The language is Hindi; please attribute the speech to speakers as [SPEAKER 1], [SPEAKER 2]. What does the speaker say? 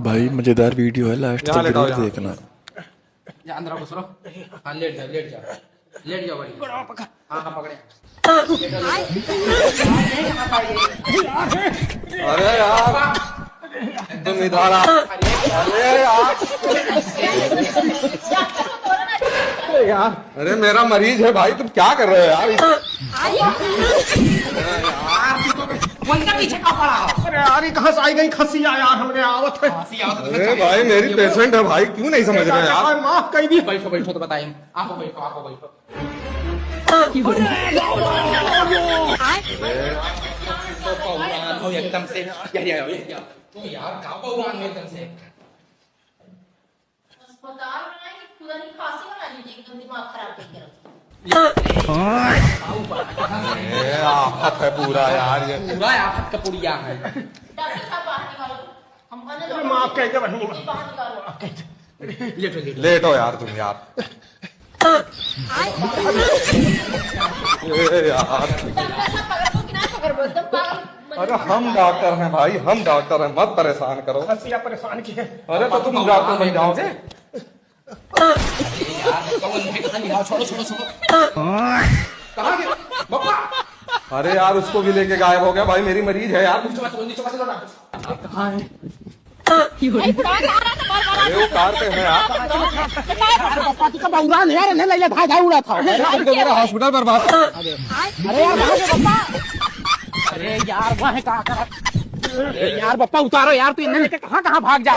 [SPEAKER 1] भाई मजेदार वीडियो है, लास्ट तक जरूर देखना।
[SPEAKER 2] अंदर आओ, घुसरो। हाँ, लेट जाओ, लेट जाओ, लेट जाओ बड़ी। हाँ हाँ, पकड़े।
[SPEAKER 3] अरे यार तुम इधर आ। अरे यार, अरे मेरा मरीज है भाई, तुम क्या कर रहे हो यार?
[SPEAKER 2] पीछे का पड़ा।
[SPEAKER 4] अरे यार ये कहाँ से आई गई खसिया यार, हमने आवत है।
[SPEAKER 3] अरे भाई मेरी पेशेंट है भाई, क्यों नहीं समझ रहे यार?
[SPEAKER 4] माफ कर दी।
[SPEAKER 2] बैठो बैठो तो बताइए। आपको बैठो, आपको बैठो। एकदम से तुम यार काबा उड़ान एकदम से।
[SPEAKER 5] अस्पताल में खुदा नहीं खांसी बना लीजिए, एकदम दिमाग खराब करके रखो।
[SPEAKER 3] आफत है पूरा यार, ये
[SPEAKER 2] पूरा आफत का पुड़िया है।
[SPEAKER 5] डॉक्टर साहब बाहर निकालो, हम बने
[SPEAKER 4] माफ कह के बहनी
[SPEAKER 5] बाहर निकालो।
[SPEAKER 2] लेटो लेटो।
[SPEAKER 3] लेटो यार तुम यार। यार
[SPEAKER 5] डॉक्टर साहब पकड़ को कि ना पकड़ को, एकदम पागल।
[SPEAKER 3] अरे हम डॉक्टर हैं भाई, हम डॉक्टर हैं, मत परेशान करो।
[SPEAKER 4] खसिया परेशान की है।
[SPEAKER 3] अरे तो तुम डॉक्टर बन जाओगे।
[SPEAKER 2] छोड़ो छोड़ो छोड़ो। कहाँ गए बप्पा?
[SPEAKER 3] अरे यार उसको भी लेके गायब हो गया भाई, मेरी मरीज है यार।
[SPEAKER 2] नीचे मत लो। कहाँ है?
[SPEAKER 3] अरे वो कार पे है यार। मेरा हॉस्पिटल बर्बाद।
[SPEAKER 2] अरे यार वहाँ कहाँ यार बप्पा उतारो यार, तू इन्हें लेके कहाँ कहाँ भाग जा।